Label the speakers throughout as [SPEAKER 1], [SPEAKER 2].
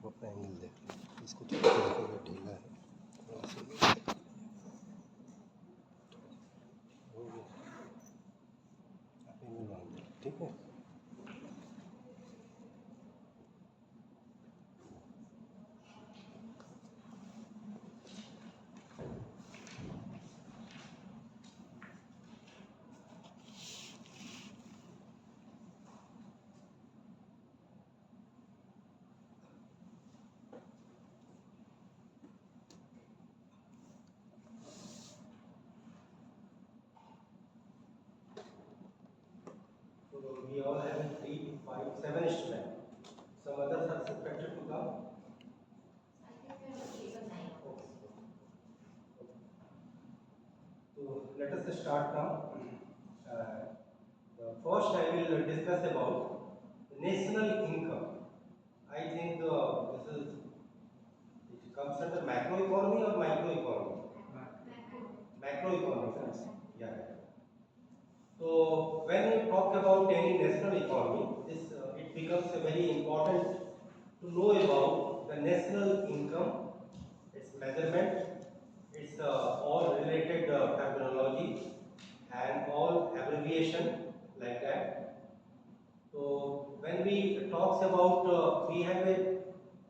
[SPEAKER 1] अपना एंगल देख लो, इसको थोड़ा सा ढीला है, थोड़ा सा हो गया, आप एंगल बांध दो, ठीक है।
[SPEAKER 2] We all have 3, 5, 7 students. Some others are expected to come.
[SPEAKER 3] I think we have 8 or 9.
[SPEAKER 2] So let us start now. The first I will discuss about national income. I think it comes under macroeconomy or microeconomy? Macroeconomy. Yeah. So when you talk about any national economy, it becomes very important to know about the national income, its measurement, its all related terminology and all abbreviation like that. So when we talks about, we have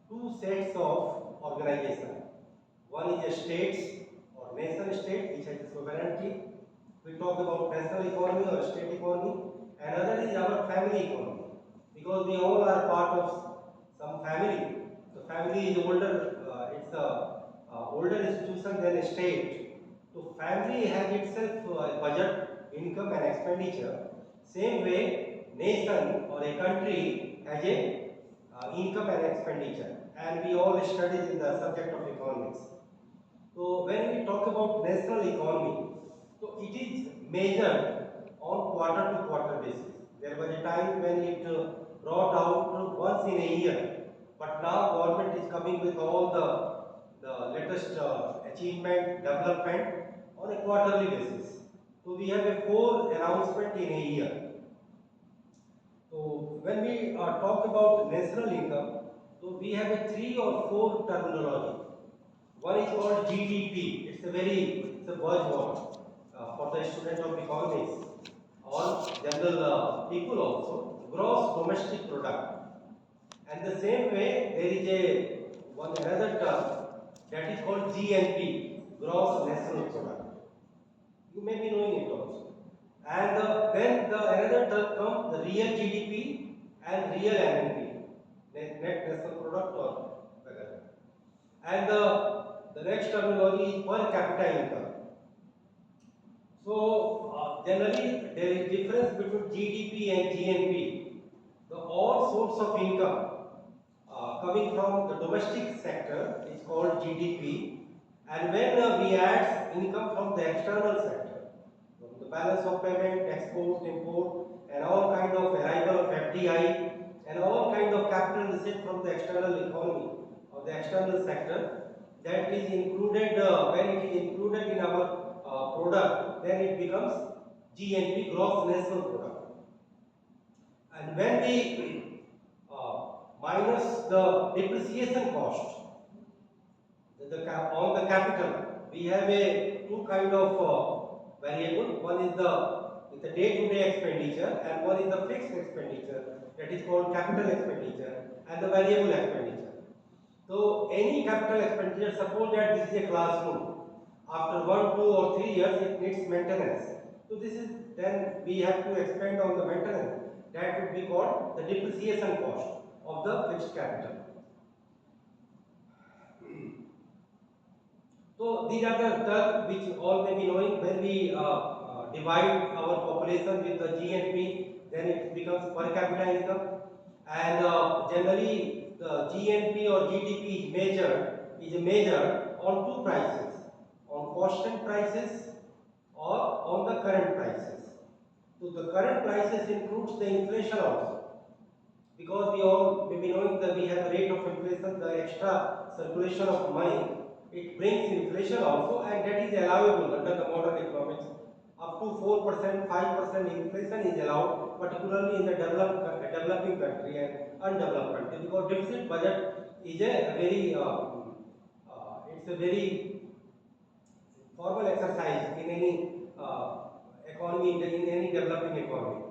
[SPEAKER 2] two sets of organization. One is a states or nation state which has sovereignty. We talk about national economy or state economy. Another is our family economy, because we all are part of some family. The family is older, it's a older institution than a state. So family has itself a budget, income and expenditure. Same way, nation or a country has a income and expenditure, and we all studied in the subject of economics. So when we talk about national economy, so it is measured on quarter to quarter basis. There was a time when it brought out once in a year, but now government is coming with all the latest achievement, development on a quarterly basis. So we have a 4 announcement in a year. So when we talk about national income, so we have a 3 or 4 terminology. One is called GDP. It's a buzzword for the student of economics or general people also. Gross domestic product. And the same way there is another term that is called GNP, gross national product. You may be knowing it also. And then another term comes the real GDP and real NNP, net national product or whatever. And the next terminology is per capita income. So generally there is difference between GDP and GNP. The all sorts of income coming from the domestic sector is called GDP, and when we add income from the external sector, from the balance of payment, export, import, and all kind of arrival of FDI, and all kind of capital receipt from the external economy or the external sector, that is included when it is included in our product, then it becomes GNP, gross national product. And when we minus the depreciation cost on the capital, we have two kind of variable. One is the day-to-day expenditure, and one is the fixed expenditure, that is called capital expenditure, and the variable expenditure. So any capital expenditure, suppose that this is a classroom, after 1, 2 or 3 years it needs maintenance. So this is, then we have to expend on the maintenance. That would be called the depreciation cost of the fixed capital. So these are the terms which all may be knowing. When we divide our population with the GNP, then it becomes per capita income. And generally the GNP or GDP is measured on two prices, on constant prices or on the current prices. So the current prices includes the inflation also, because we all may be knowing that we have a rate of inflation, the extra circulation of money, it brings inflation also, and that is allowable under the modern economics. Up to 4%, 5% inflation is allowed, particularly in the developing country and undeveloped country, because deficit budget is a very it's a very formal exercise in any economy, in any developing economy.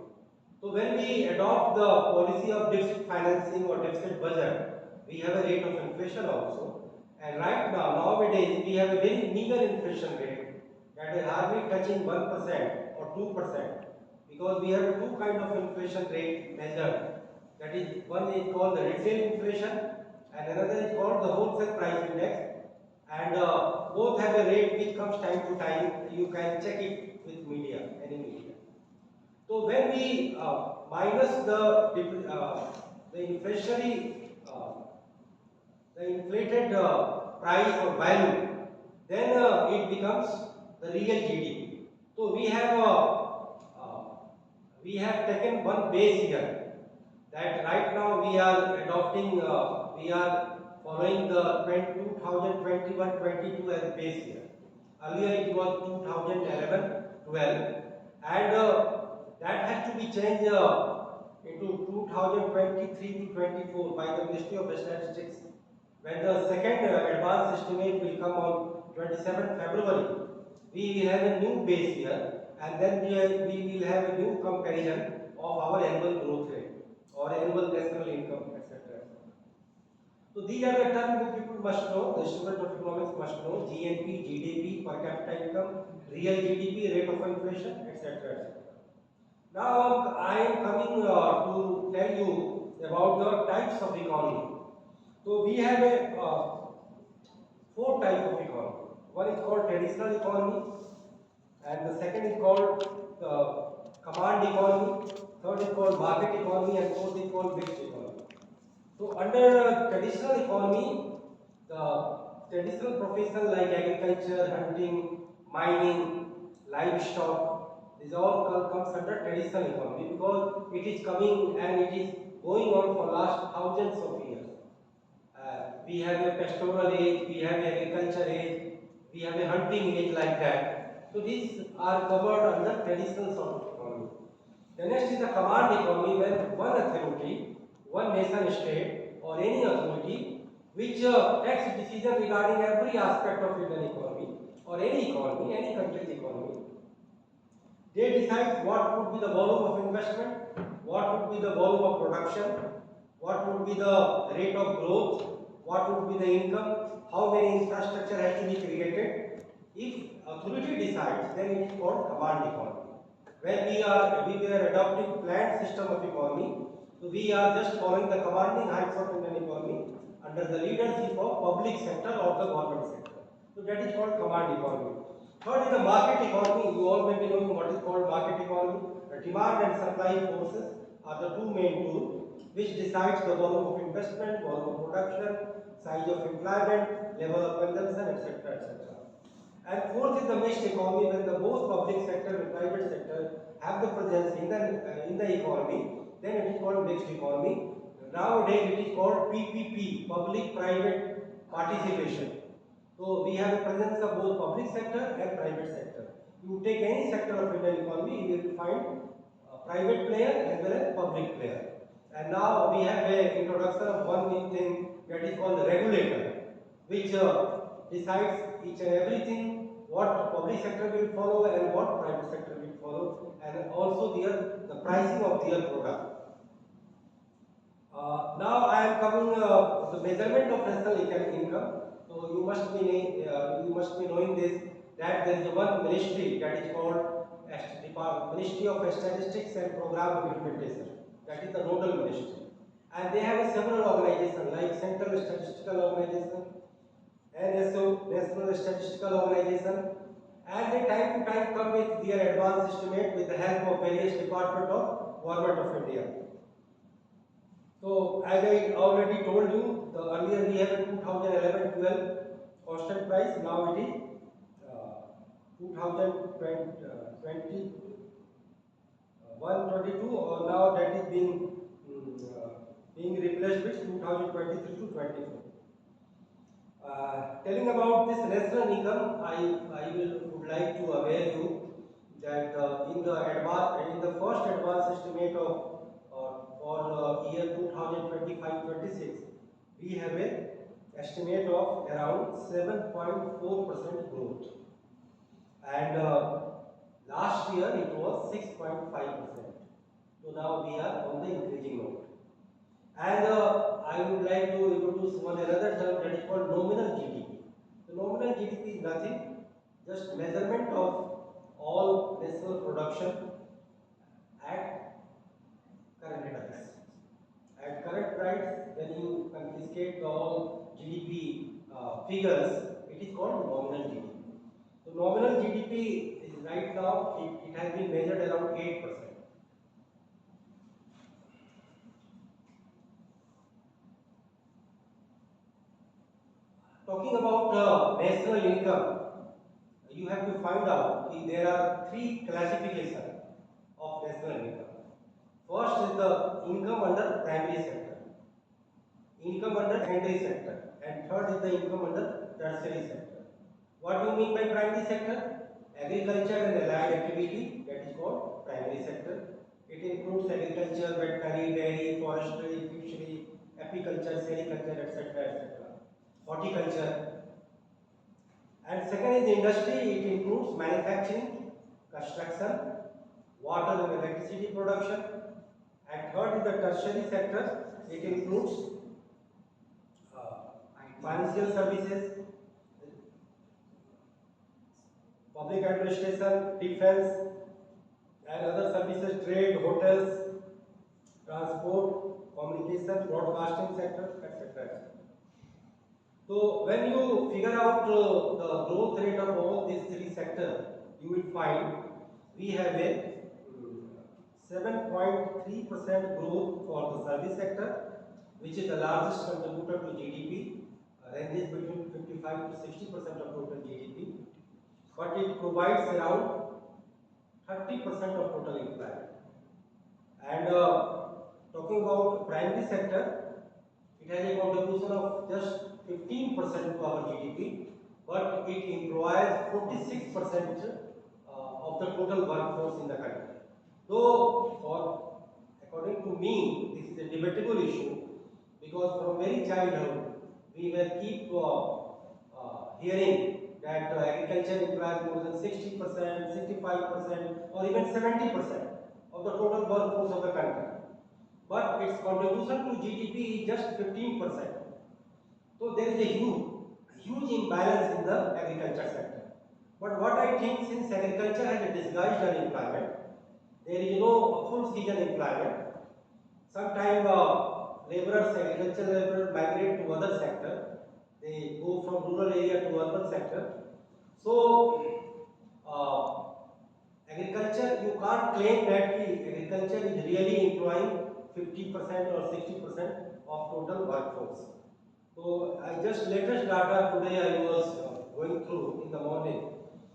[SPEAKER 2] So when we adopt the policy of deficit financing or deficit budget, we have a rate of inflation also. And right now, nowadays, we have a very meager inflation rate that is hardly touching 1% or 2%, because we have two kind of inflation rate measured. That is, one is called the retail inflation and another is called the wholesale price index. And both have a rate which comes time to time. You can check it with media, any media. So when we minus the inflationary, the inflated price or value, then it becomes the real GDP. So we have taken one base year. That right now we are adopting, we are following the 2021-22 as base year. Earlier it was 2011-12, and that has to be changed into 2023 to 24 by the Ministry of Statistics. When the second advanced estimate will come on 27th February, we will have a new base year, and then we will have a new comparison of our annual growth rate or annual national income, etc. So these are the terms which people must know, the student of economics must know: GNP, GDP, per capita income, real GDP, rate of inflation, etc. Now I am coming to tell you about the types of economy. So we have a four types of economy. One is called traditional economy, and the second is called command economy, third is called market economy, and fourth is called mixed economy. So under traditional economy, the traditional professions like agriculture, hunting, mining, livestock, these all comes under traditional economy because it is coming and it is going on for last thousands of years. We have a pastoral age, we have agriculture age, we have a hunting age like that. So these are covered under traditional sort of economy. The next is the command economy, where one authority, one nation state or any authority which takes decision regarding every aspect of Indian economy or any economy, any country's economy. They decide what would be the volume of investment, what would be the volume of production, what would be the rate of growth, what would be the income, how many infrastructure has to be created. If authority decides, then it is called command economy. When we were adopting planned system of economy, so we are just following the commanding heights of Indian economy under the leadership of public sector or the government sector. So that is called command economy. Third is the market economy. You all may be knowing what is called market economy. The demand and supply forces are the two main tools which decides the volume of investment, volume of production, size of employment, level of consumption, etc. etc. And fourth is the mixed economy, when the both public sector and private sector have the presence in the economy, then it is called mixed economy. Nowadays it is called PPP, public-private participation. So we have a presence of both public sector and private sector. You take any sector of Indian economy, you will find a private player as well as public player. And now we have an introduction of one new thing that is called the regulator, which decides each and everything, what public sector will follow and what private sector will follow, and also the pricing of their product. Now I am coming the measurement of national income. So you must be knowing this, that there is one ministry that is called Ministry of Statistics and Program Implementation. That is the nodal ministry, and they have several organizations like Central Statistical Organization, NSO, National Statistical Organization, and they time to time come with their advanced estimate with the help of various departments of Government of India. So as I already told you, the earlier we have 2011-12 constant price, now it is 2020 122, or now that is being replaced with 2023 to 24. Telling about this national income, I would like to aware you that in the first advanced estimate of for year 2025-26, we have an estimate of around 7.4% growth, and last year it was 6.5%. So now we are on the increasing note. And I would like to introduce one another term that is called nominal GDP. The nominal GDP is nothing, just measurement of all national production at current price. At current price, when you confiscate the all GDP figures, it is called nominal GDP. So nominal GDP is right now, it has been measured around 8%. Talking about national income, you have to find out that there are three classifications of national income. First is the income under primary sector, income under secondary sector, and third is the income under tertiary sector. What do you mean by primary sector? Agriculture and allied activity, that is called primary sector. It includes agriculture, veterinary, dairy, forestry, fishery, apiculture, sericulture, etc., etc. Horticulture. And second is the industry. It includes manufacturing, construction, water and electricity production. And third is the tertiary sector. It includes financial services, public administration, defense, and other services, trade, hotels, transport, communication, broadcasting sector, etc. So when you figure out the growth rate of all these three sectors, you will find we have a 7.3% growth for the service sector, which is the largest contributor to GDP, ranges between 55 to 60% of total GDP, but it provides around 30% of total employment. And talking about primary sector, it has a contribution of just 15% to our GDP, but it employs 46% of the total workforce in the country. Though, according to me, this is a debatable issue, because from very childhood we will keep hearing that agriculture employs more than 60%, 65%, or even 70% of the total workforce of the country. But its contribution to GDP is just 15%. So there is a huge imbalance in the agriculture sector. But what I think, since agriculture has a disguised unemployment, there is no full season employment. Sometimes laborers, agricultural laborers migrate to other sector. They go from rural area to urban sector. So agriculture, you can't claim that agriculture is really employing 50% or 60% of total workforce. So I just latest data today I was going through in the morning.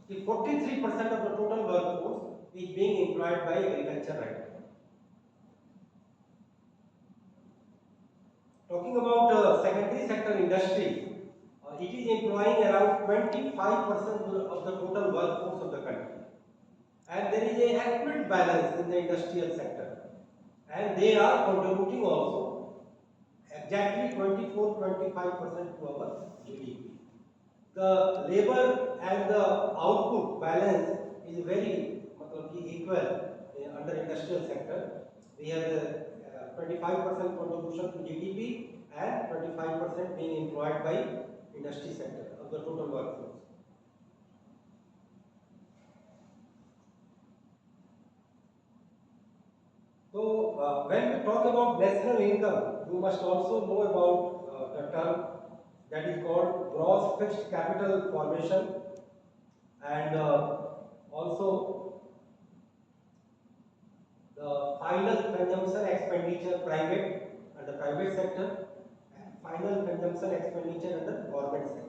[SPEAKER 2] The 43% of the total workforce is being employed by agriculture right now. Talking about secondary sector industry, it is employing around 25% of the total workforce of the country. And there is a adequate balance in the industrial sector. And they are contributing also exactly 24-25% to our GDP. The labor and the output balance is very equal under industrial sector. We have a 25% contribution to GDP and 25% being employed by industry sector of the total workforce. So when we talk about national income, you must also know about the term that is called gross fixed capital formation, and also the final consumption expenditure private under private sector, and final consumption expenditure under government sector.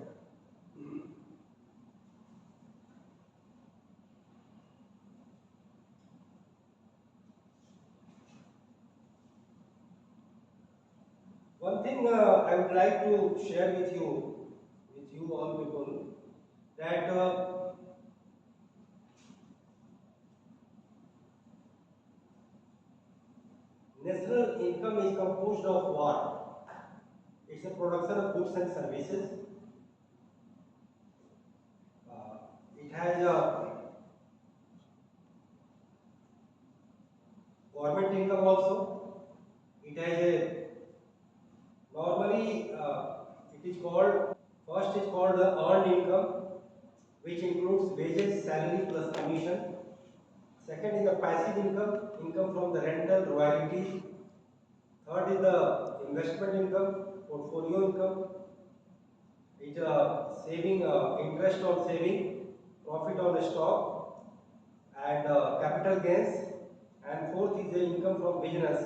[SPEAKER 2] One thing I would like to share with you all people, that national income is composed of what? It's a production of goods and services. It has a government income also. It has a normally it is called first is called the earned income, which includes wages, salary plus commission. Second is the passive income, income from the rental, royalties. Third is the investment income, portfolio income. It's saving, interest on saving, profit on stock, and capital gains. And fourth is the income from business,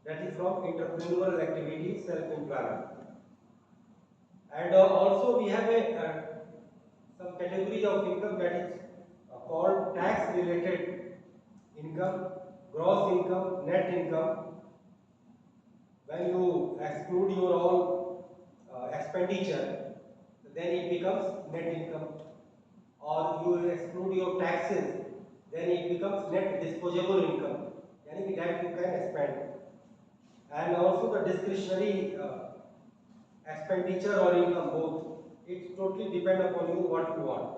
[SPEAKER 2] that is from entrepreneurial activity, self-employment. And also we have some categories of income that is called tax-related income, gross income, net income. When you exclude your all expenditure, then it becomes net income. Or you exclude your taxes, then it becomes net disposable income. Yani that you can spend. And also the discretionary expenditure or income both. It totally depends upon you what you want.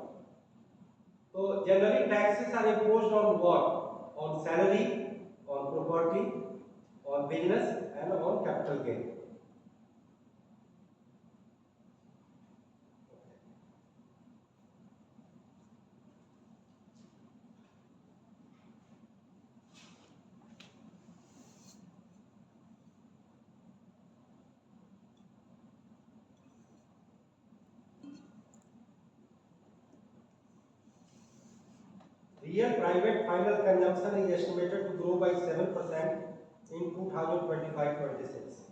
[SPEAKER 2] So generally taxes are imposed on what? On salary, on property, on business, and on capital gain. Real private final consumption is estimated to grow by 7% in 2025-26.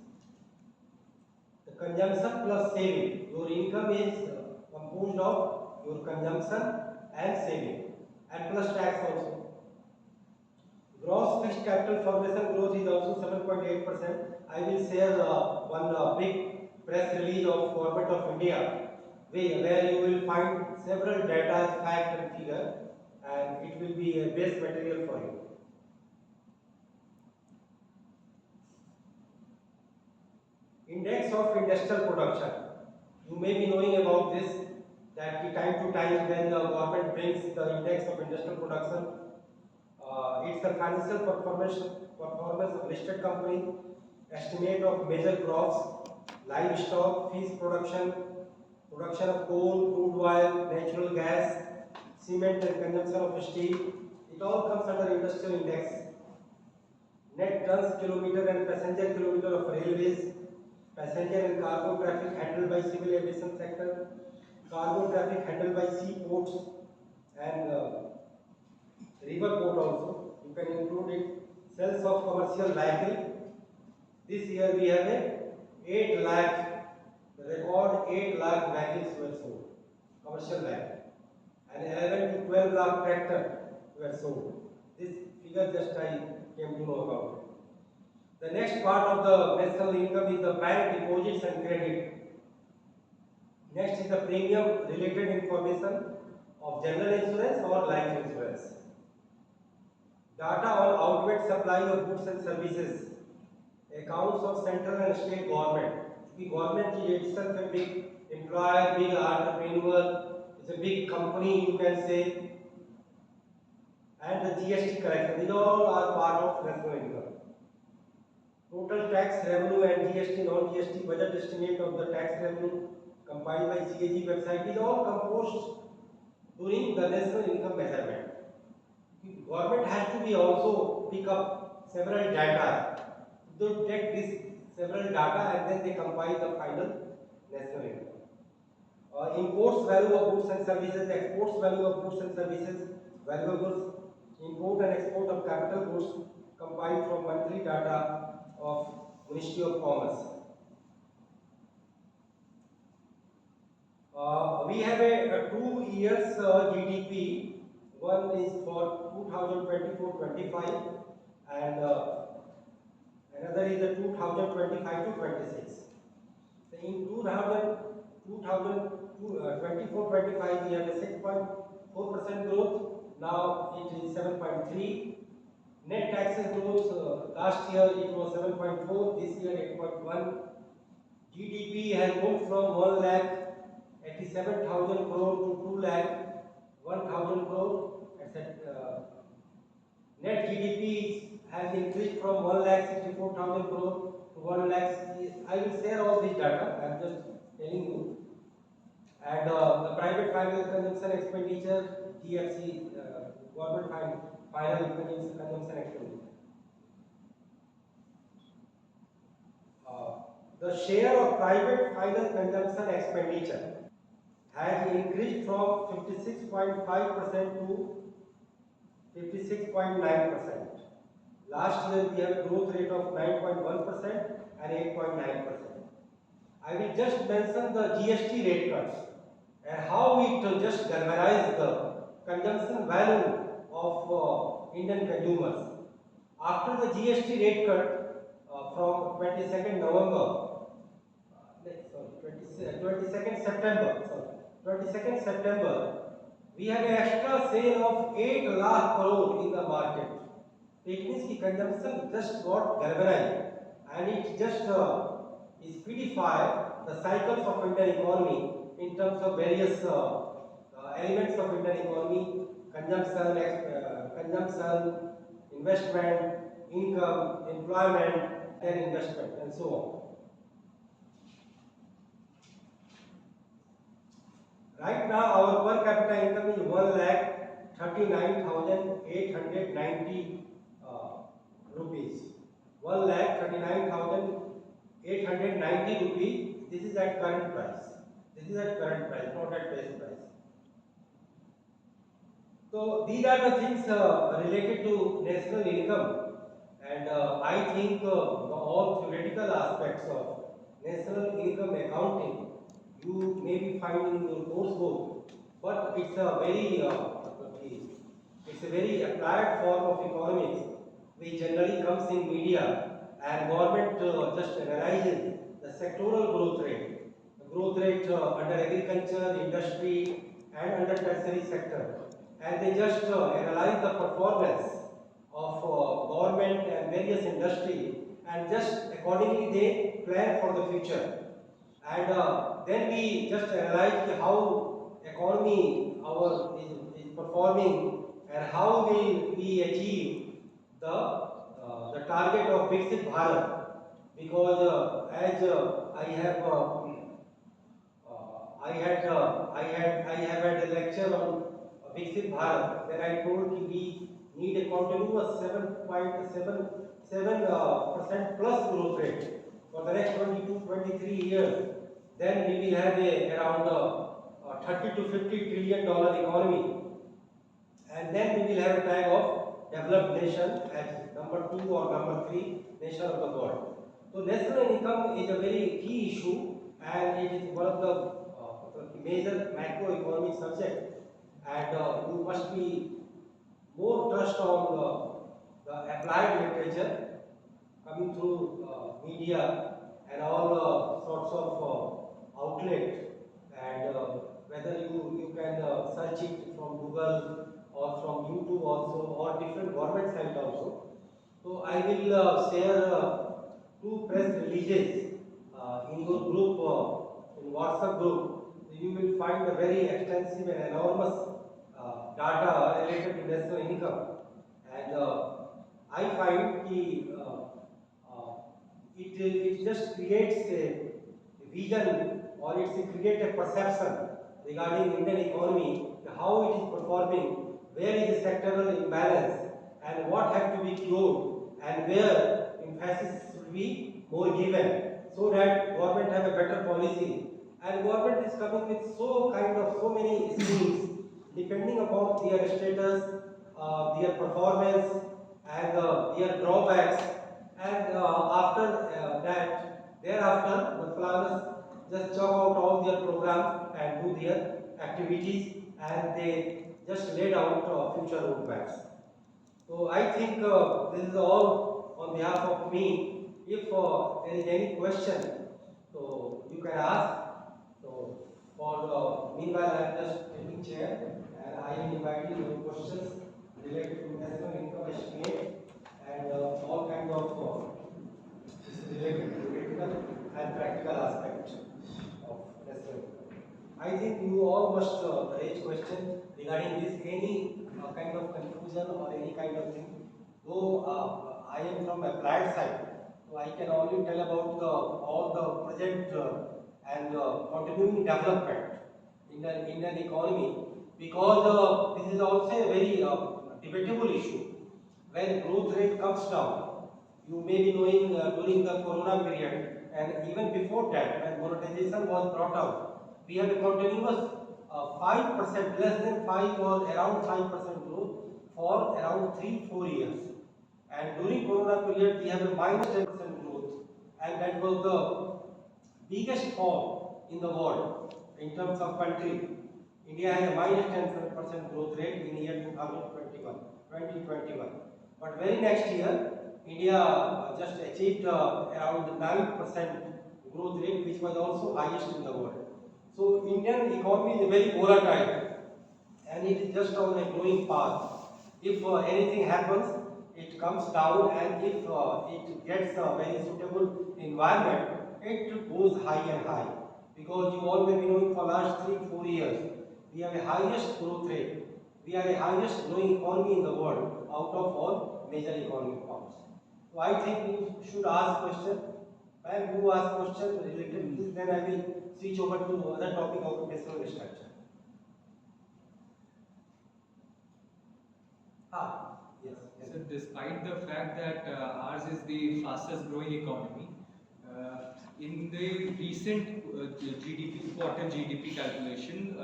[SPEAKER 2] The consumption plus saving, your income is composed of your consumption and saving, and plus tax also. Gross fixed capital formation growth is also 7.8%. I will share one big press release of Government of India, where you will find several data, fact and figure, and it will be a base material for you. Index of industrial production. You may be knowing about this, that time to time when the government brings the index of industrial production, it's the financial performance of listed company, estimate of major crops, livestock, fish production, production of coal, crude oil, natural gas, cement and consumption of steel. It all comes under industrial index. Net tons kilometer and passenger kilometer of railways, passenger and cargo traffic handled by civil aviation sector, cargo traffic handled by seaports and river port also. You can include it. Sales of commercial vehicle. This year we have a 8 lakh, the record 8 lakh vehicles were sold, commercial vehicle, and 11 to 12 lakh tractor were sold. This figure just I came to know about it. The next part of the national income is the bank deposits and credit. Next is the premium related information of general insurance or life insurance. Data on outward supply of goods and services. Accounts of central and state government. The government is itself a big employer, big entrepreneur, it's a big company you can say. And the GST collection, these all are part of national income. Total tax revenue and GST, non-GST budget estimate of the tax revenue compiled by CAG website is all composed during the national income measurement. The government has to be also pick up several data. They take this several data and then they compile the final national income. Imports value of goods and services, exports value of goods and services, value of goods, import and export of capital goods compiled from monthly data of Ministry of Commerce. We have a 2 years GDP. One is for 2024-25 and another is the 2025-26. So in 2024-25 we have a 6.4% growth. Now it is 7.3. Net taxes growth, last year it was 7.4, this year 8.1. GDP has moved from 1,87,000 crore to 2,01,000 crore, etc. Net GDP has increased from 1,64,000 crore to 1 lakh. I will share all this data. I am just telling you. And the private final consumption expenditure, GFC, government final consumption expenditure. The share of private final consumption expenditure has increased from 56.5% to 56.9%. Last year we have a growth rate of 9.1% and 8.9%. I will just mention the GST rate cuts and how it just galvanized the consumption value of Indian consumers. After the GST rate cut from 22nd November, 22nd September, we have an extra sale of 8 lakh crore in the market. It means the consumption just got galvanized and it just speedify the cycles of Indian economy in terms of various elements of Indian economy, consumption, investment, income, employment, and investment, and so on. Right now, our per capita income is 1,39,890 rupees. 1,39,890 rupees. This is at current price. This is at current price, not at base price. So these are the things related to national income, and I think all theoretical aspects of national income accounting you may be finding in your coursework, but it's a very applied form of economics which generally comes in media, and government just analyzes the sectoral growth rate, under agriculture, industry, and under tertiary sector, and they just analyze the performance of government and various industry, and just accordingly they plan for the future. And then we just analyze how economy is performing and how will we achieve the target of Viksit Bharat, because as I have had a lecture on Viksit Bharat, then I told we need a continuous 7.7% plus growth rate for the next 22-23 years. Then we will have around 30 to 50 trillion dollar economy, and then we will have a tag of developed nation as number 2 or number 3 nation of the world. So national income is a very key issue, and it is one of the major macroeconomic subject, and you must be more trust on the applied literature coming through media and all sorts of outlet, and whether you can search it from Google or from YouTube also, or different government site also. So I will share 2 press releases in your group, in WhatsApp group. You will find a very extensive and enormous data related to national income, and I find it just creates a vision, or it creates a perception regarding Indian economy, how it is performing, where is the sectoral imbalance, and what have to be cured, and where emphasis should be more given, so that government have a better policy. And government is coming with so many schemes depending upon their status, their performance, and their drawbacks. And thereafter, the planners just chalk out all their programs and do their activities, and they just laid out future roadmaps. So I think this is all on behalf of me. If there is any question, so you can ask. So for meanwhile, I am just taking chair, and I am inviting your questions related to national income estimate and all kinds of related to theoretical and practical aspects. I think you all must raise question regarding this, any kind of confusion or any kind of thing. Though I am from applied side, so I can only tell about all the present and continuing development in the Indian economy, because this is also a very debatable issue. When growth rate comes down, you may be knowing during the corona period and even before that, when monetization was brought out, we have a continuous 5%, less than 5 or around 5% growth for around 3-4 years. And during corona period, we have a minus 10% growth, and that was the biggest fall in the world in terms of country. India has a minus 10% growth rate in year 2021. But very next year, India just achieved around 9% growth rate, which was also highest in the world. So Indian economy is very volatile, and it is just on a growing path. If anything happens, it comes down, and if it gets a very suitable environment, it goes high and high. Because you all may be knowing for last 3-4 years, we have the highest growth rate. We are the highest growing economy in the world out of all major economic powers. So I think you should ask question. Ma'am, you ask question related to this, then I will switch over to other topic of decimal structure. Yes.
[SPEAKER 4] So despite the fact that ours is the fastest growing economy, in the recent GDP quarter GDP calculation,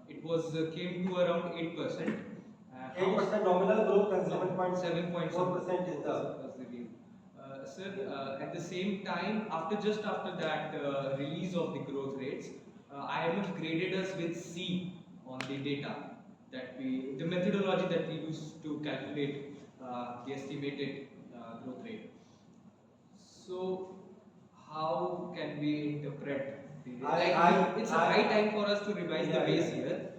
[SPEAKER 4] it was came to around 8%.
[SPEAKER 2] 8% nominal growth and
[SPEAKER 4] 7.4%
[SPEAKER 2] is the
[SPEAKER 4] view. Sir, at the same time, just after that release of the growth rates, IMF graded us with C on the data the methodology that we use to calculate the estimated growth rate. So, how can we interpret it's a high time for us to revise the base year.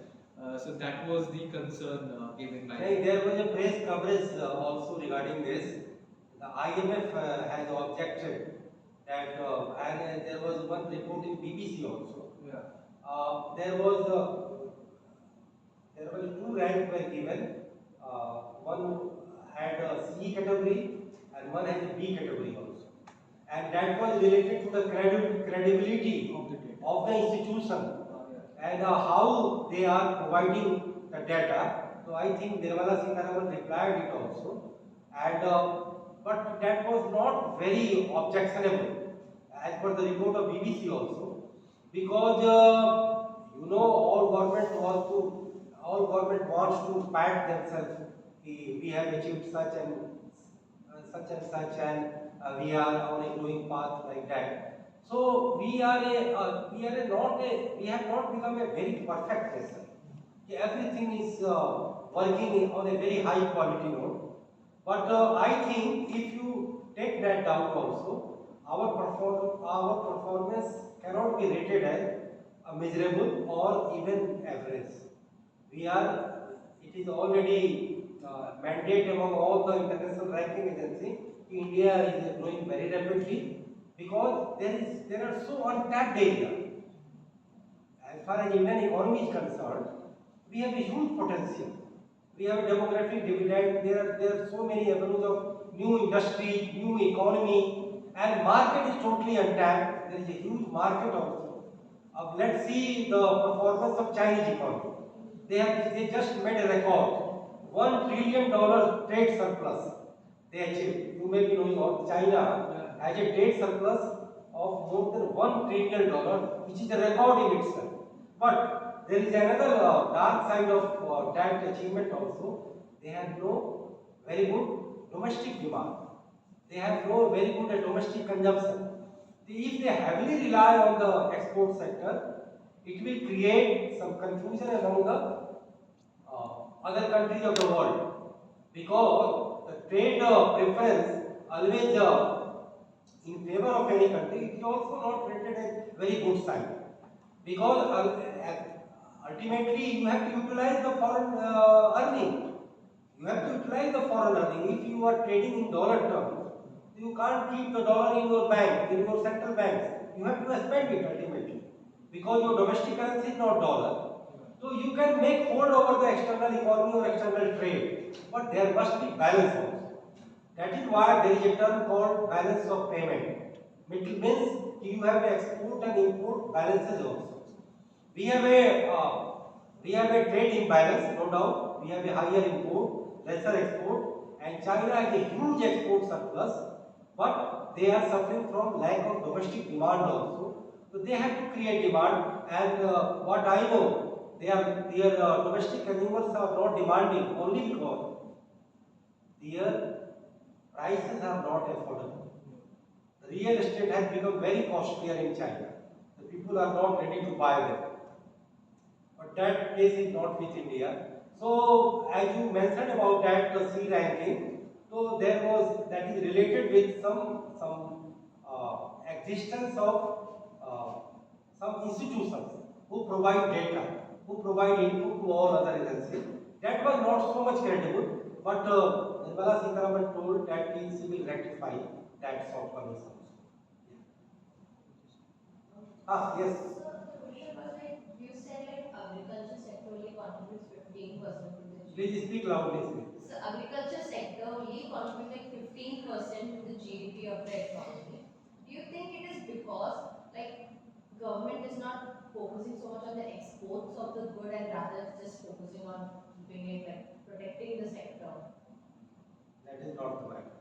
[SPEAKER 4] So that was the concern given by.
[SPEAKER 2] There was a press coverage also regarding this. The IMF has objected that, and there was one report in BBC also.
[SPEAKER 4] Yeah.
[SPEAKER 2] There was 2 ranks were given. One had a C category and one had a B category also. And that was related to the credibility of the institution and how they are providing the data. So I think Nirmala Sitharaman replied it also. And but that was not very objectionable as per the report of BBC also, because all government wants to pat themselves. We have achieved such and such, and we are on a growing path like that. So we have not become a very perfect nation. Everything is working on a very high quality note. But I think if you take that down also, our performance cannot be rated as miserable or even average. It is already mandate among all the international ranking agencies. India is growing very rapidly because there are so untapped areas. As far as Indian economy is concerned, we have a huge potential. We have a demographic dividend. There are so many avenues of new industry, new economy, and market is totally untapped. There is a huge market also. Let's see the performance of Chinese economy. They just made a record. $1 trillion trade surplus they achieved. You may be knowing of China has a trade surplus of more than $1 trillion, which is a record in itself. But there is another dark side of that achievement also. They have no very good domestic demand. They have no very good domestic consumption. If they heavily rely on the export sector, it will create some confusion among the other countries of the world, because the trade preference always in favor of any country, it is also not rated as very good sign, because ultimately you have to utilize the foreign earning. You have to utilize the foreign earning. If you are trading in dollar terms, you can't keep the dollar in your bank, in your central banks. You have to spend it ultimately. because your domestic currency is not dollar. So you can make hold over the external economy or external trade, but there must be balance also. That is why there is a term called balance of payment. It means you have export and import balances also. We have a trade imbalance, no doubt. We have a higher import, lesser export, and China has a huge export surplus, but they are suffering from lack of domestic demand also. So they have to create demand, and what I know, their domestic consumers are not demanding only because their prices are not affordable. The real estate has become very costlier in China. The people are not ready to buy them. But that case is not with India. So, as you mentioned about that C ranking, so there was that is related with some existence of some institutions who provide data, who provide input to all other agencies. That was not so much credible, but Nirmala Sitharaman told that she will rectify that shortcomings. Yes.
[SPEAKER 3] So the question was like, you said like agriculture sector only contributes 15% to the GDP.
[SPEAKER 2] Please speak loudly.
[SPEAKER 3] So agriculture sector only contributes like 15% to the GDP of the economy. Do you think it is because like government is not focusing so much on the exports of the good and rather just focusing on keeping it like protecting the sector?
[SPEAKER 2] That is not the matter.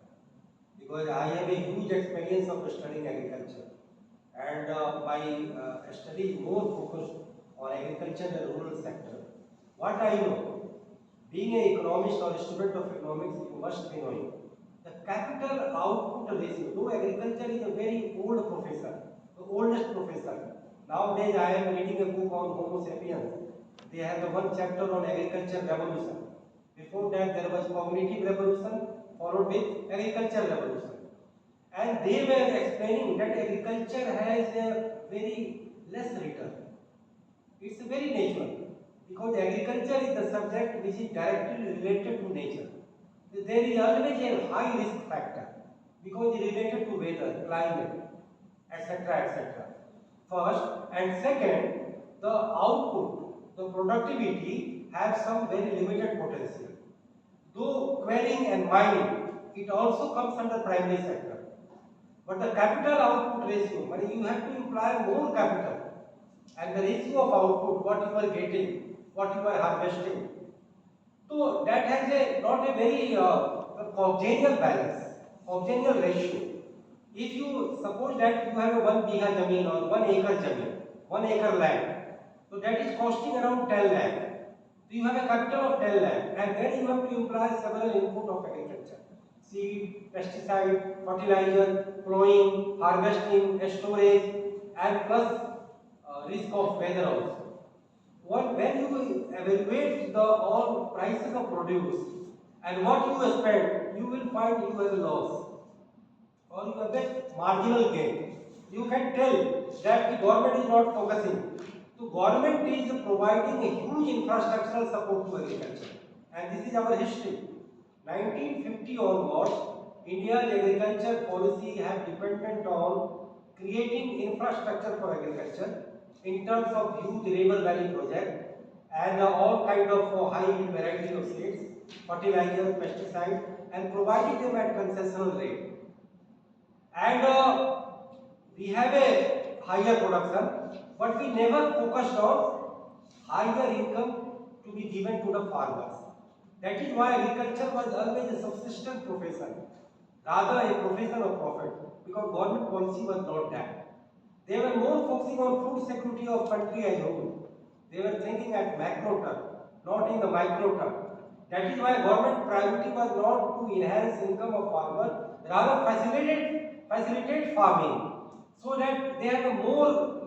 [SPEAKER 2] Because I have a huge experience of studying agriculture, and my study is more focused on agriculture and rural sector. What I know, being an economist or a student of economics, you must be knowing the capital output ratio. Though agriculture is a very old profession, the oldest profession. Nowadays, I am reading a book on Homo sapiens. They have the one chapter on agriculture revolution. Before that, there was cognitive revolution, followed with agriculture revolution. And they were explaining that agriculture has a very less return. It's very natural, because agriculture is the subject which is directly related to nature. There is always a high risk factor, because it is related to weather, climate, etc. etc. First, and second, the output, the productivity have some very limited potential. Though quarrying and mining, it also comes under primary sector. But the capital output ratio, when you have to employ more capital, and the ratio of output, what you are getting, what you are harvesting, so that has not a very congenial balance, congenial ratio. If you suppose that you have a 1 biha jameen or 1 acre jameen, 1 acre land, so that is costing around 10 lakh. So you have a capital of 10 lakh, and then you have to employ several input of agriculture: seed, pesticide, fertilizer, plowing, harvesting, storage, and plus risk of weather also. When you evaluate the all prices of produce and what you spend, you will find you have a loss or you have a marginal gain. You can tell that the government is not focusing. So government is providing a huge infrastructural support to agriculture, and this is our history. 1950 onwards, India's agriculture policy have dependent on creating infrastructure for agriculture in terms of huge river valley project and all kind of high yield variety of seeds, fertilizer, pesticide, and providing them at concessional rate. And we have a higher production, but we never focused on higher income to be given to the farmers. That is why agriculture was always a subsistence profession, rather a profession of profit, because government policy was not that. They were more focusing on food security of country as a whole. They were thinking at macro term, not in the micro term. That is why government priority was not to enhance income of farmer, rather facilitate farming, so that they have a more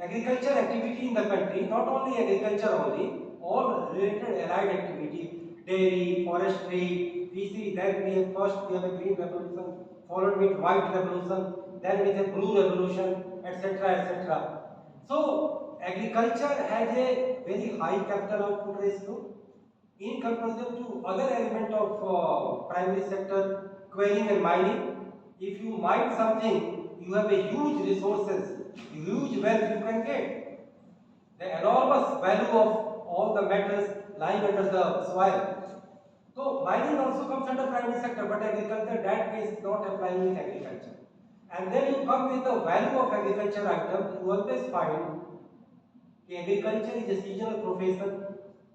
[SPEAKER 2] agriculture activity in the country, not only agriculture only, all related allied activity, dairy, forestry, fishery. Then we have a green revolution, followed with white revolution, then with a blue revolution, etc. etc. So agriculture has a very high capital output ratio in comparison to other element of primary sector, quarrying and mining. If you mine something, you have a huge resources, huge wealth you can get. The enormous value of all the metals lying under the soil. So mining also comes under private sector, but agriculture, that case not applying in agriculture. And then you come with the value of agriculture item, you always find agriculture is a seasonal profession.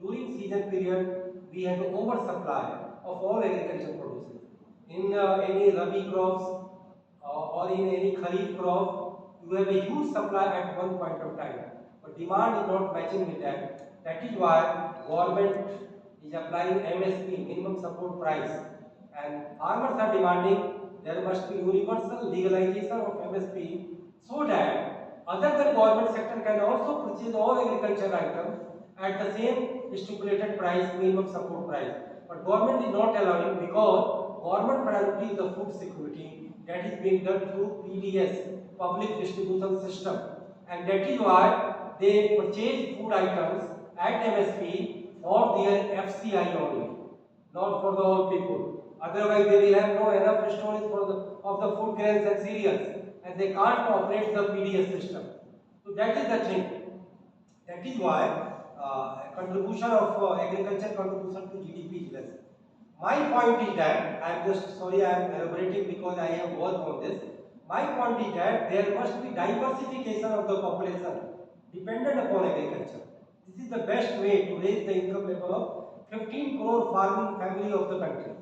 [SPEAKER 2] During season period, we have an oversupply of all agriculture produces. In any rabi crops or in any kharif crop, you have a huge supply at one point of time. But demand is not matching with that. That is why government is applying MSP, minimum support price. And farmers are demanding there must be universal legalization of MSP so that other than government sector can also purchase all agricultural items at the same stipulated price, minimum support price. But government is not allowing because government priority is the food security that is being done through PDS, public distribution system. And that is why they purchase food items at MSP for their FCI only, not for the all people. Otherwise, they will have no enough storage for of the food grains and cereals, and they can't operate the PDS system. So that is the thing. That is why contribution of agriculture contribution to GDP is less. My point is that I am just sorry I am elaborating because I have worked on this. My point is that there must be diversification of the population dependent upon agriculture. This is the best way to raise the income level of 15 crore farming family of the country.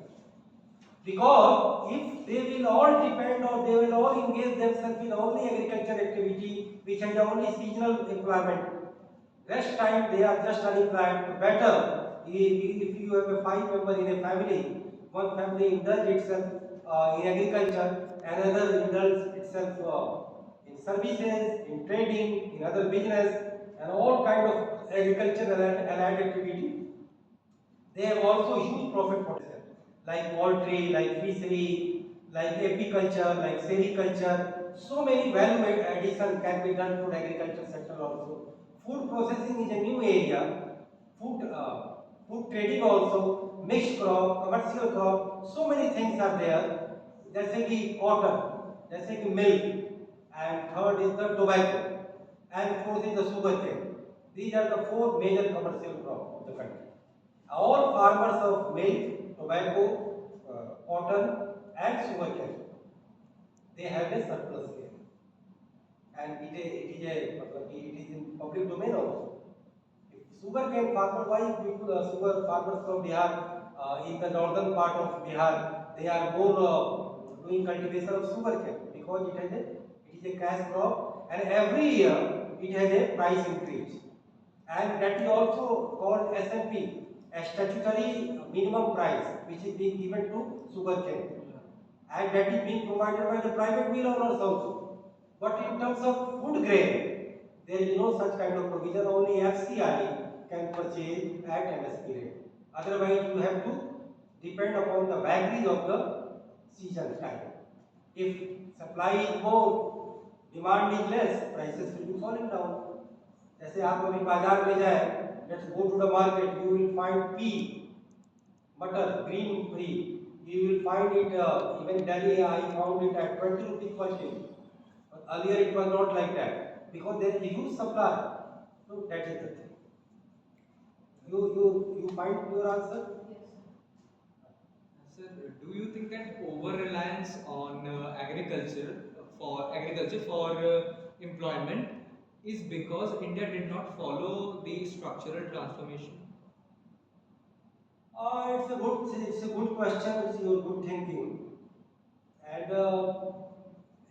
[SPEAKER 2] Because if they will all depend or they will all engage themselves in only agriculture activity, which has only seasonal employment, rest time they are just unemployed. Better if you have a 5 member in a family, one family indulge itself in agriculture, another indulge itself in services, in trading, in other business, and all kind of agriculture allied activity. They have also huge profit potential, like poultry, like fishery, like apiculture, like sericulture. So many value addition can be done to agriculture sector also. Food processing is a new area. Food trading also, mixed crop, commercial crop. So many things are there. जैसे कि cotton, जैसे कि milk, and third is the tobacco, and fourth is the sugarcane. These are the 4 major commercial crops of the country. All farmers of milk, tobacco, cotton, and sugarcane, they have a surplus here, and it is in public domain also. Sugarcane farmer, why people sugar farmers from Bihar in the northern part of Bihar, they are more doing cultivation of sugarcane because it is a cash crop, and every year it has a price increase, and that is also called SMP, a statutory minimum price, which is being given to sugarcane, and that is being provided by the private mill owners also. But in terms of food grain, there is no such kind of provision. Only FCI can purchase at MSP rate. Otherwise, you have to depend upon the vagaries of the season time. If supply is more, demand is less, prices will be falling down. जैसे आप अभी बाजार में जाए, let's go to the market, you will find pea, butter, green pea. You will find it even Delhi. I found it at 20 rupees per kg. But earlier it was not like that because there is a huge supply. So that is the thing. You find your answer?
[SPEAKER 4] Sir, do you think that over-reliance on agriculture for employment is because India did not follow the structural transformation?
[SPEAKER 2] It's a good question. It's your good thinking. And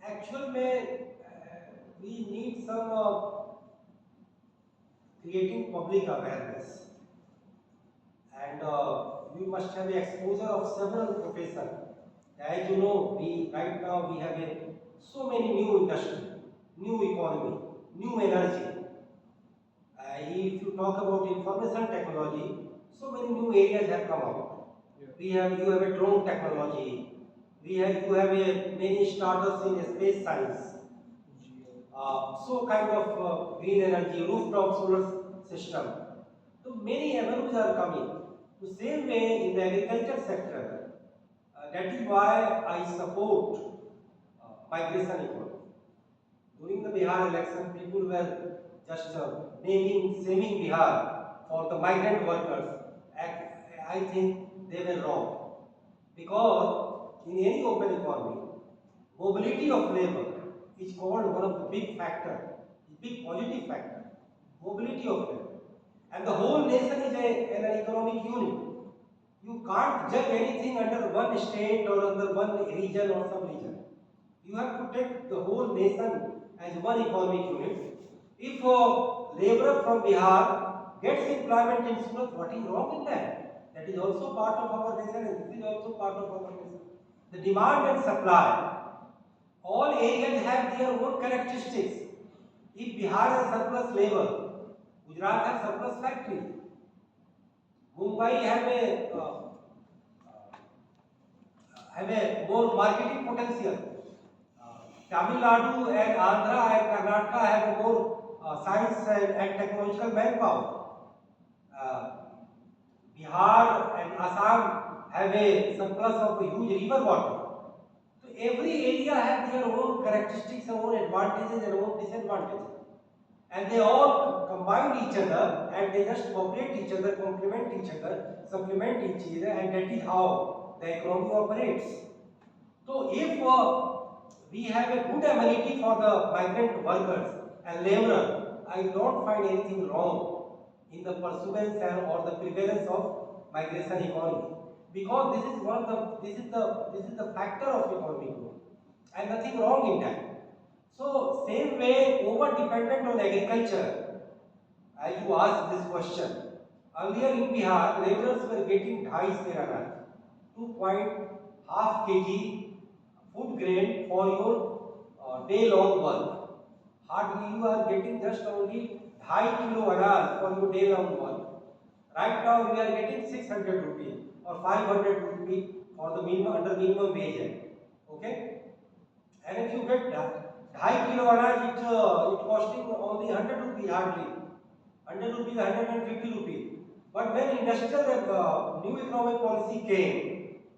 [SPEAKER 2] actual we need some creating public awareness. And we must have the exposure of several professions. As you know, right now we have so many new industry, new economy, new energy. If you talk about information technology, so many new areas have come out. Yeah. You have a drone technology. You have many startups in space science. So kind of green energy, rooftop solar system. So many avenues are coming. The same way in the agriculture sector, that is why I support migration economy. During the Bihar election, people were just saving Bihar for the migrant workers. I think they were wrong. Because in any open economy, mobility of labor is called one of the big factor, big positive factor. Mobility of labor. And the whole nation is an economic unit. You can't judge anything under one state or under one region or sub-region. You have to take the whole nation as one economic unit. If a laborer from Bihar gets employment in Surat, what is wrong in that? That is also part of our nation and this is also part of our nation. The demand and supply. All areas have their own characteristics. If Bihar has surplus labor, Gujarat has surplus factories. Mumbai have a more marketing potential. Tamil Nadu and Andhra and Karnataka have more science and technological manpower. Bihar and Assam have a surplus of a huge river water. So every area has their own characteristics, their own advantages and own disadvantages. And they all combine each other and they just populate each other, complement each other, supplement each other, and that is how the economy operates. So if we have a good amenity for the migrant workers and laborer, I don't find anything wrong in the pursuance or the prevalence of migration economy, because this is the factor of economic growth, and nothing wrong in that. So same way, over dependent on agriculture, as you asked this question, earlier in Bihar, laborers were getting 2.5 सेर अनाज, 2.5 kg food grain for your day long work. Hardly you are getting just only 2.5 kilo anaj for your day long work. Right now we are getting 600 rupees or 500 rupees for the minimum under minimum wage. Okay, and if you get 2.5 kilo anaj, it costing only 100 rupees hardly, 100 rupees, 150 rupees. But when industrial new economic policy came,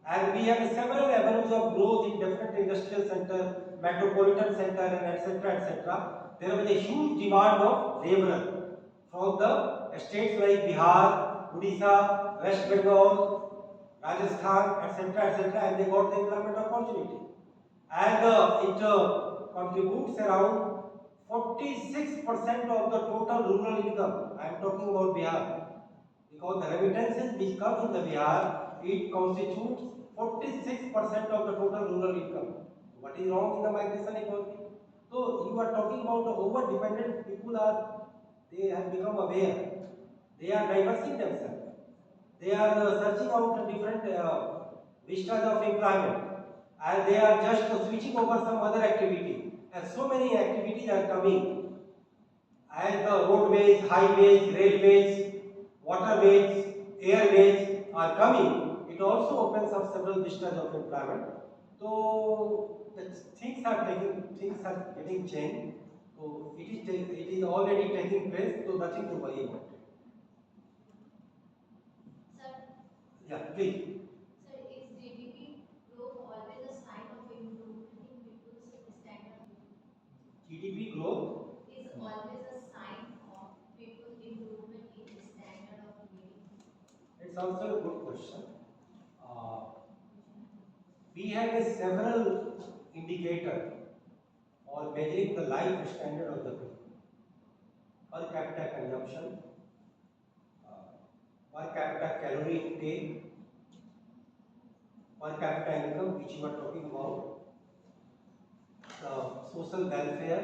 [SPEAKER 2] and we have several avenues of growth in different industrial center, metropolitan center, and etc. There was a huge demand of labor from the states like Bihar, Odisha, West Bengal, Rajasthan, etc., and they got the employment opportunity. And it contributes around 46% of the total rural income. I am talking about Bihar, because the remittances which come in the Bihar, it constitutes 46% of the total rural income. What is wrong in the migration economy? So you are talking about the over-dependent people they have become aware. They are diversing themselves. They are searching out different vistas of employment, and they are just switching over some other activity. And so many activities are coming, and the roadways, highways, railways, waterways, airways are coming. It also opens up several vistas of employment. So things are getting changed. So it is already taking place. So nothing to worry about.
[SPEAKER 3] Sir,
[SPEAKER 2] Yeah, please.
[SPEAKER 3] sir, is GDP growth always a sign of improvement in people's standard of living?
[SPEAKER 2] GDP growth
[SPEAKER 3] Is always a sign of people's improvement in the standard of living?
[SPEAKER 2] it's also a good question. We have several indicators for measuring the life standard of the people. Per capita consumption, per capita calorie intake, per capita income, which you are talking about, social welfare.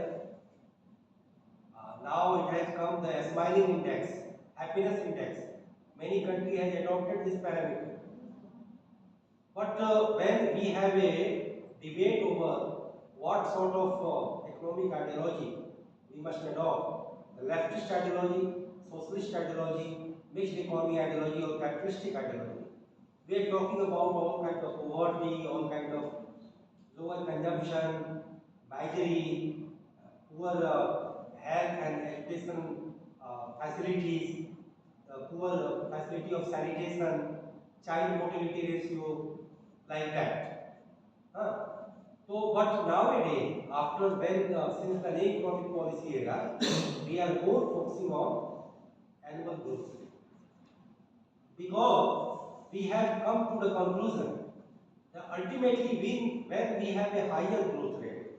[SPEAKER 2] Now it has come the smiling index, happiness index. Many countries have adopted this parameter. But when we have a debate over what sort of economic ideology we must adopt, the leftist ideology, socialist ideology, mixed economy ideology, or capitalistic ideology, we are talking about all kinds of poverty, all kinds of lower consumption, misery, poor health and education facilities, poor facility of sanitation, child mortality ratio, like that. So So, but nowadays, after when since the new economic policy era, we are more focusing on annual growth rate, because we have come to the conclusion that ultimately when we have a higher growth rate,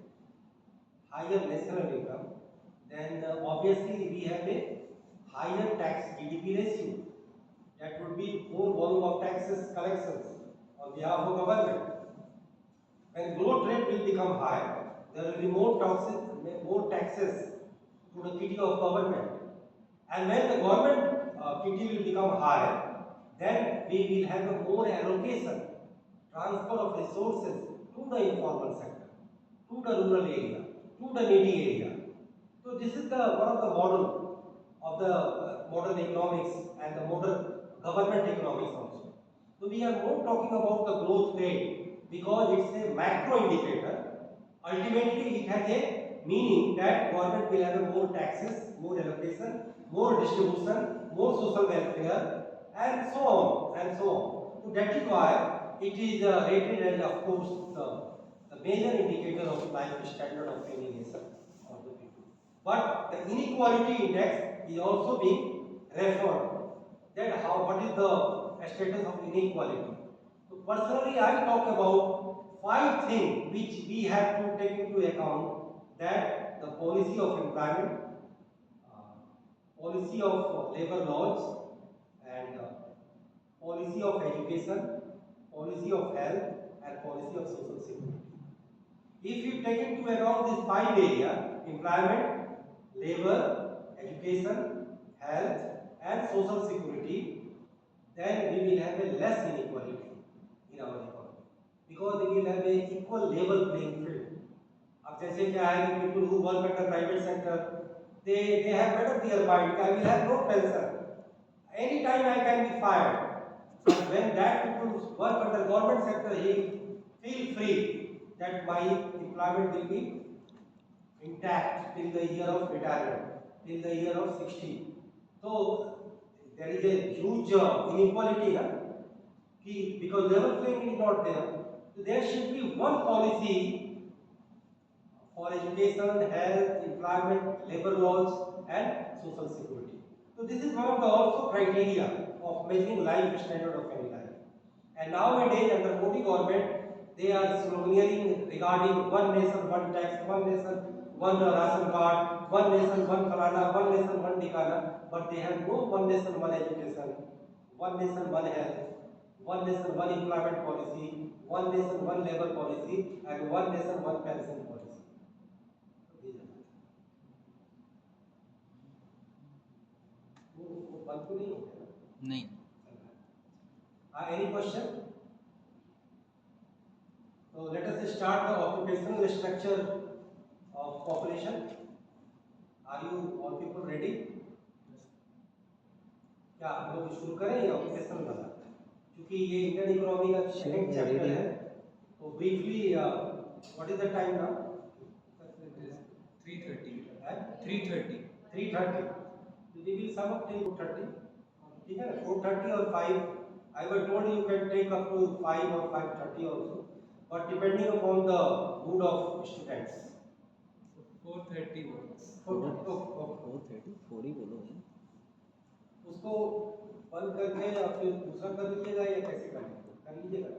[SPEAKER 2] higher national income, then obviously we have a higher tax GDP ratio. That would be more volume of taxes collections on behalf of government. When growth rate will become high, there will be more taxes to the kitty of government. And when the government kitty will become high, then we will have a more allocation, transfer of resources to the informal sector, to the rural area, to the needy area. So this is one of the model of the modern economics and the modern government economics also. So we are more talking about the growth rate because it's a macro indicator. Ultimately, it has a meaning that government will have more taxes, more allocation, more distribution, more social welfare, and so on and so on. So that is why it is rated as, of course, the major indicator of life standard of any nation or the people. But the inequality index is also being referred. That what is the status of inequality? So personally, I talk about 5 things which we have to take into account: that the policy of employment, policy of labor laws, and policy of education, policy of health, and policy of social security. If you take into account these 5 areas: employment, labor, education, health, and social security, then we will have a less inequality in our economy, because we will have a equal level playing field. अब जैसे क्या है कि people who work at the private sector, they have made up their mind I will have no pension, anytime I can be fired. But when that people work under government sector, he feel free that my employment will be intact till the year of retirement, till the year of 60. So there is a huge inequality, because level playing is not there. So there should be one policy for education, health, employment, labor laws, and social security. So this is one of the also criteria of measuring life standard of any life. And nowadays under Modi government, they are sloganeering regarding one nation, one tax, one nation, one ration card, one nation, one falana, one nation, one tikana. But they have no one nation, one education, one nation, one health, one nation, one employment policy, one nation, one labor policy, and one nation, one pension policy.
[SPEAKER 5] नहीं.
[SPEAKER 2] Any question? So let us start the occupational structure of population. Are you all people ready? क्या हम लोग शुरू करें या occupational वाला? क्योंकि ये इंडियन इकोनॉमी का सेकंड चैप्टर है, तो briefly what is the time now?
[SPEAKER 4] 3:30.
[SPEAKER 2] 3:30. 3:30. We will sum up till 4:30. ठीक है ना? 4:30 और 5. I was told you can take up to 5 or 5:30 also, but depending upon the mood of students.
[SPEAKER 4] 4:30 works.
[SPEAKER 5] 4:30 4 ही बोलो है.
[SPEAKER 2] उसको बंद करके या फिर दूसरा कर लीजिएगा या कैसे कर लीजिएगा?